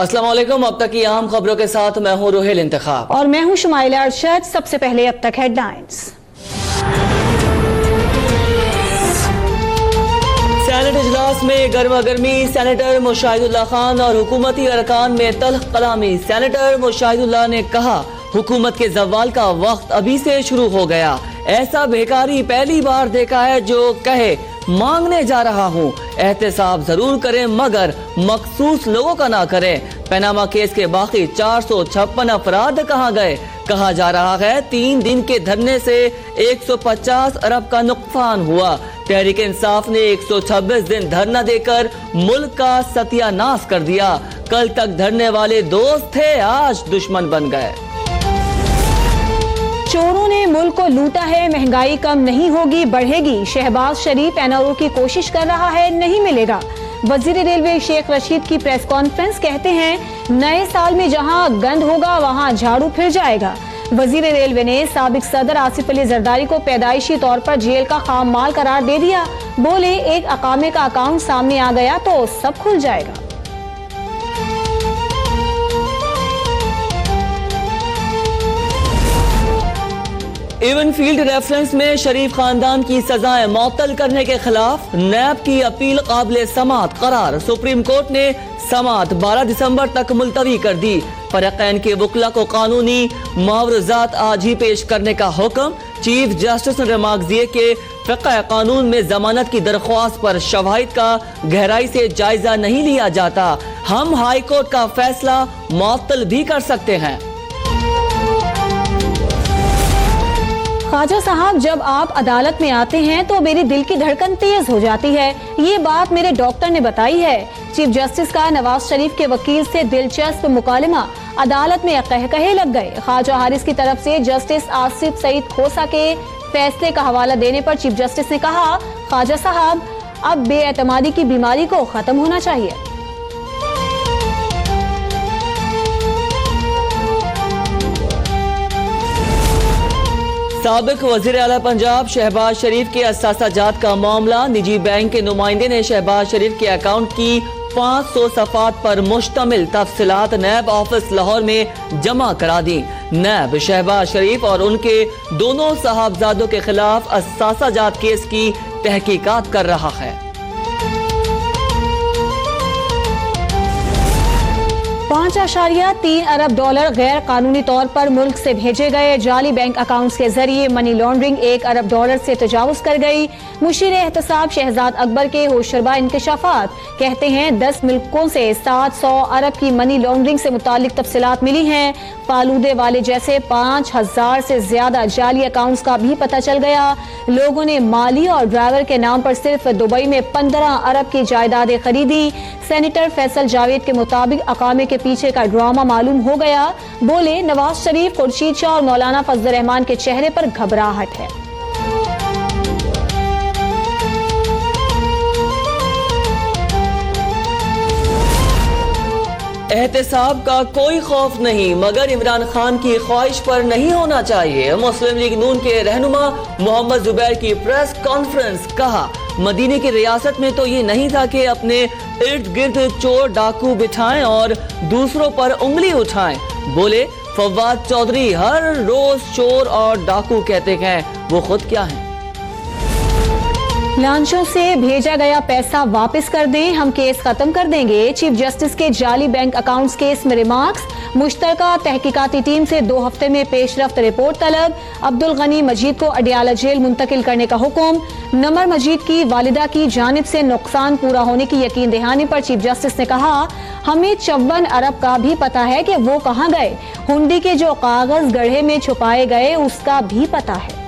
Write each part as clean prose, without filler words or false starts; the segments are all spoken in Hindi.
अस्सलाम वालेकुम। अब तक की अहम खबरों के साथ मैं हूं रोहेल इंतखाब और मैं हूं शुमाइला अरशद। सबसे पहले अब तक हेडलाइंस। सेनेट इजलास में गर्मा गर्मी, सेनेटर मुशाहिदुल्लाह खान और हुकूमती अरकान में तल्ख कलामी। सेनेटर मुशाहिदुल्लाह ने कहा, हुकूमत के जवाल का वक्त अभी से शुरू हो गया। ऐसा बेकारी पहली बार देखा है जो कहे मांगने जा रहा हूँ। एहतसाब जरूर करें मगर मखसूस लोगों का ना करें। पनामा केस के बाकी 456 अफराद कहाँ गए? कहा जा रहा है 3 दिन के धरने से 150 अरब का नुकसान हुआ। तहरीक इंसाफ ने 126 दिन धरना देकर मुल्क का सत्यानाश कर दिया। कल तक धरने वाले दोस्त थे, आज दुश्मन बन गए। चोरों ने मुल्क को लूटा है, महंगाई कम नहीं होगी बढ़ेगी। शहबाज शरीफ एनआरओ की कोशिश कर रहा है, नहीं मिलेगा। वजीर रेलवे शेख रशीद की प्रेस कॉन्फ्रेंस, कहते हैं नए साल में जहां गंद होगा वहां झाड़ू फिर जाएगा। वजीर रेलवे ने साबिक सदर आसिफ अली जरदारी को पैदाइशी तौर पर जेल का खाम माल करार दे दिया। बोले एक अकामे का अकाउंट सामने आ गया तो सब खुल जाएगा। इवन फील्ड रेफरेंस में शरीफ खानदान की सजाएं मअतल करने के खिलाफ नैब की अपील काबिल समाअत करार। सुप्रीम कोर्ट ने समाअत 12 दिसंबर तक मुलतवी कर दी। फरीक़ैन के वकला को कानूनी मुआवज़ात आज ही पेश करने का हुक्म। चीफ जस्टिस ने रिमार्क दिए कि फ़िक़्ह कानून में जमानत की दरख्वास्त पर शवाहिद का गहराई से जायजा नहीं लिया जाता। हम हाई कोर्ट का फैसला मुअत्तल भी कर सकते हैं। ख्वाजा साहब, जब आप अदालत में आते हैं तो मेरे दिल की धड़कन तेज हो जाती है। ये बात मेरे डॉक्टर ने बताई है। चीफ जस्टिस का नवाज शरीफ के वकील से दिलचस्प मुकालमा, अदालत में कहकहे लग गए। ख्वाजा हारिस की तरफ से जस्टिस आसिफ सईद खोसा के फैसले का हवाला देने पर चीफ जस्टिस ने कहा, ख्वाजा साहब अब बेएतमादी की बीमारी को खत्म होना चाहिए। साबिक वजीर आला पंजाब शहबाज शरीफ के असासाजात का मामला। निजी बैंक के नुमाइंदे ने शहबाज शरीफ के अकाउंट की 500 सफ़ात पर मुश्तमिल तफसीलात नैब ऑफिस लाहौर में जमा करा दी। नैब शहबाज शरीफ और उनके दोनों साहबजादों के खिलाफ असासाजात केस की तहकीकात कर रहा है। 5.3 अरब डॉलर गैर कानूनी तौर पर मुल्क से भेजे गए। जाली बैंक अकाउंट्स के जरिए मनी लॉन्ड्रिंग 1 अरब डॉलर से तजावुज कर गई। मुशीर एहतसाब शहजाद अकबर के होशरबा इंकशाफात, कहते हैं 10 मुल्कों से 700 अरब की मनी लॉन्ड्रिंग से मुतालिक तफसीलात मिली हैं। फालूदे वाले जैसे 5000 से ज्यादा जाली अकाउंट्स का भी पता चल गया। लोगों ने माली और ड्राइवर के नाम पर सिर्फ दुबई में 15 अरब की जायदादें खरीदी। सेनेटर फैसल जावेद के मुताबिक अकामे के पीछे का ड्रामा मालूम हो गया। बोले नवाज शरीफ, खुर्शीद शाह और मौलाना फजल रहमान के चेहरे पर घबराहट है। एहतसाब का कोई खौफ नहीं मगर इमरान खान की ख्वाहिश पर नहीं होना चाहिए। मुस्लिम लीग नून के रहनुमा मोहम्मद जुबैर की प्रेस कॉन्फ्रेंस, कहा मदीने की रियासत में तो ये नहीं था कि अपने इर्द गिर्द चोर डाकू बिठाएं और दूसरों पर उंगली उठाएं। बोले फवाद चौधरी हर रोज चोर और डाकू कहते हैं, वो खुद क्या है? लांचों से भेजा गया पैसा वापस कर दें, हम केस खत्म कर देंगे। चीफ जस्टिस के जाली बैंक अकाउंट्स केस में रिमार्क्स। मुश्तरका तहकीकाती टीम से 2 हफ्ते में पेशरफ्त रिपोर्ट तलब। अब्दुल गनी मजीद को अडियाला जेल मुंतकिल करने का हुक्म। नमर मजीद की वालिदा की जानिब से नुकसान पूरा होने की यकीन दहानी पर चीफ जस्टिस ने कहा, हमें 54 अरब का भी पता है कि वो कहाँ गए। हुंडी के जो कागज गढ़े में छुपाए गए उसका भी पता है।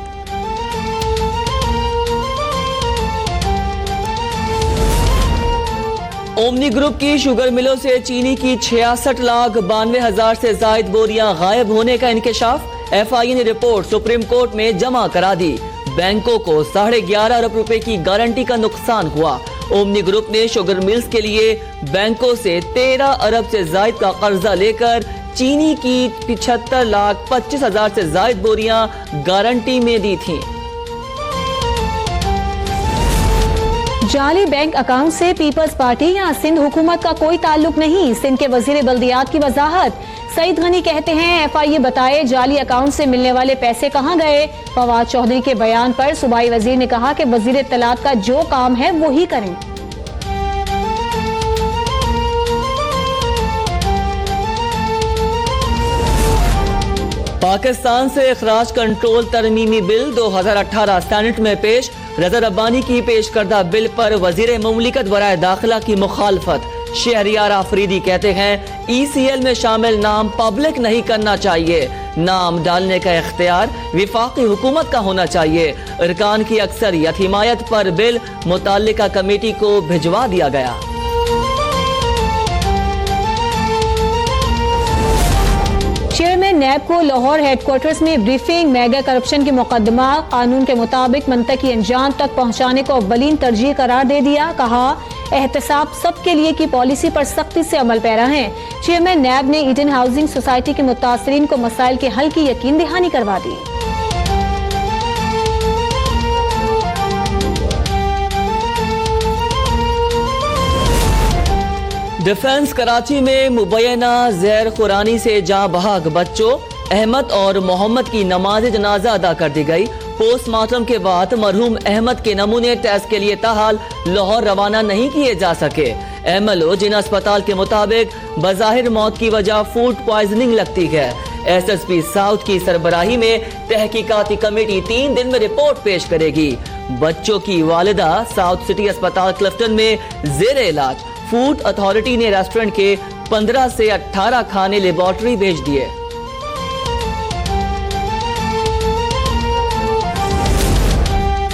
ओमनी ग्रुप की शुगर मिलों से चीनी की 66,92,000 से जायद बोरियां गायब होने का इंकशाफ। FIA ने रिपोर्ट सुप्रीम कोर्ट में जमा करा दी। बैंकों को 11.5 अरब रुपए की गारंटी का नुकसान हुआ। ओमनी ग्रुप ने शुगर मिल्स के लिए बैंकों से 13 अरब से जायद का कर्जा लेकर चीनी की 75,25,000 से जायद बोरियां गारंटी में दी थी। जाली बैंक अकाउंट से पीपल्स पार्टी या सिंध हुकूमत का कोई ताल्लुक नहीं। सिंध के वजीर बल्दियात की वजाहत। सईद गनी कहते हैं FIA बताए जाली अकाउंट से मिलने वाले पैसे कहां गए। फवाद चौधरी के बयान पर सूबाई वजीर ने कहा कि वजीर इत्तलात का जो काम है वो ही करें। पाकिस्तान से अखराज कंट्रोल तरमीमी बिल 2018 सेनेट में पेश। रजा रब्बानी की पेश करदा बिल पर वजीर मुमलिकत बराए दाखिला की मुखालफत। शहरियार आफरीदी कहते हैं ECL में शामिल नाम पब्लिक नहीं करना चाहिए। नाम डालने का इख्तियार विफाकी हुकूमत का होना चाहिए। अरकान की अक्सरियत हिमायत पर बिल मुताल्लिका कमेटी को भिजवा दिया गया। चेयरमैन नैब को लाहौर हेडक्वार्टर्स में ब्रीफिंग। मेगा करप्शन के मुकदमा कानून के मुताबिक मंतकी अंजाम तक पहुंचाने को अव्वलीन तरजीह करार दे दिया। कहा एहतसाब सबके लिए की पॉलिसी पर सख्ती से अमल पैरा है। चेयरमैन नैब ने ईडन हाउसिंग सोसाइटी के मुतासरीन को मसाइल के हल की यकीन दहानी करवा दी। डिफेंस कराची में मुबैना जहर खुरानी से जाँ बहक बच्चों अहमद और मोहम्मद की नमाज जनाजा अदा कर दी गई। पोस्टमार्टम के बाद मरहूम अहमद के नमूने टेस्ट के लिए ताहाल लाहौर रवाना नहीं किए जा सके। MLO जिन अस्पताल के मुताबिक बज़ाहिर मौत की वजह फूड पॉइजनिंग लगती है। SSP साउथ की सरबराही में तहकीकाती कमेटी 3 दिन में रिपोर्ट पेश करेगी। बच्चों की वालिदा साउथ सिटी अस्पताल क्लिफ्टन में जेर इलाज। फूड अथॉरिटी ने रेस्टोरेंट के 15 से 18 खाने लेबोरेटरी भेज दिए।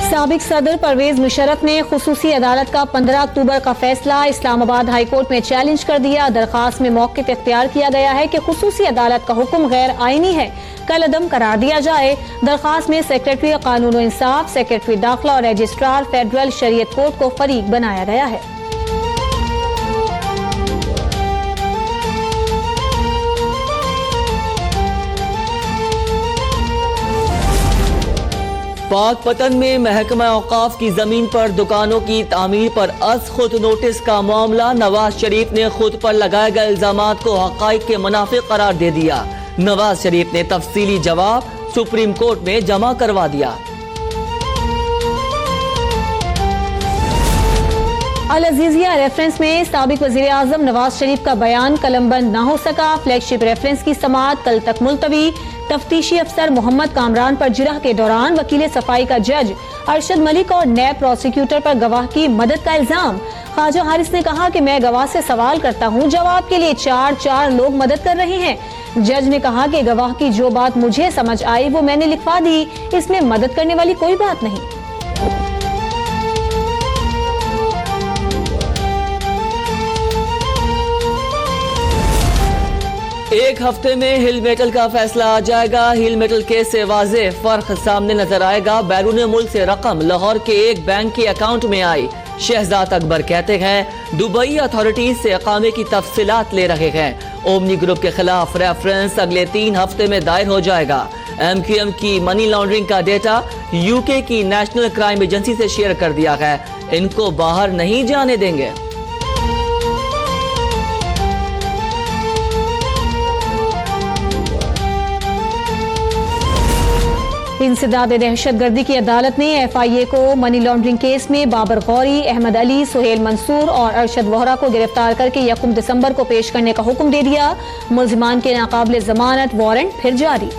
साबिक सदर परवेज मुशर्रफ ने खुसूसी अदालत का 15 अक्टूबर का फैसला इस्लामाबाद हाई कोर्ट में चैलेंज कर दिया। दरखास्त में मौक़िफ़ इख्तियार किया गया है कि खुसूसी अदालत का हुक्म गैर आईनी है, कल अदम करार दिया जाए। दरखास्त में सेक्रेटरी कानून और इंसाफ, सेक्रेटरी दाखिला और रजिस्ट्रार फेडरल शरीयत कोर्ट को फरीक बनाया गया है। पाक पतन में महकमा औकाफ की जमीन पर दुकानों की तामीर पर अज खुद नोटिस का मामला। नवाज शरीफ ने खुद पर लगाए गए इल्जामात को हकाइक के मुनाफिक करार दे दिया। नवाज शरीफ ने तफसीली जवाब सुप्रीम कोर्ट में जमा करवा दिया। अल अजीजिया रेफरेंस में साबिक वजीर आजम नवाज शरीफ का बयान कलमबंद न हो सका। फ्लैगशिप रेफरेंस की समाअत कल तक मुलतवी। तफ्तीशी अफसर मोहम्मद कामरान पर जिरह के दौरान वकील सफाई का जज अरशद मलिक और नैब प्रोसिक्यूटर पर गवाह की मदद का इल्जाम। ख्वाजा हारिस ने कहा कि मैं गवाह से सवाल करता हूं, जवाब के लिए 4 लोग मदद कर रहे हैं। जज ने कहा कि गवाह की जो बात मुझे समझ आई वो मैंने लिखवा दी, इसमें मदद करने वाली कोई बात नहीं। एक हफ्ते में हिल मेटल का फैसला आ जाएगा। हिल मेटल केस से वाज़े फर्क सामने नजर आएगा। बैरून मुल्क से रकम लाहौर के एक बैंक के अकाउंट में आई। शहजाद अकबर कहते हैं दुबई अथॉरिटीज से अकामे की तफसीलात ले रहे हैं। ओमनी ग्रुप के खिलाफ रेफरेंस अगले 3 हफ्ते में दायर हो जाएगा। MQM की मनी लॉन्ड्रिंग का डेटा UK की नेशनल क्राइम एजेंसी से शेयर कर दिया है। इनको बाहर नहीं जाने देंगे। इंसदाद दहशतगर्दी की अदालत ने FIA को मनी लॉन्ड्रिंग केस में बाबर गौरी, अहमद अली, सुहेल मंसूर और अरशद वोहरा को गिरफ्तार करके 1 दिसंबर को पेश करने का हुक्म दे दिया। मुल्जिमान के नाकाबिले जमानत वारंट फिर जारी।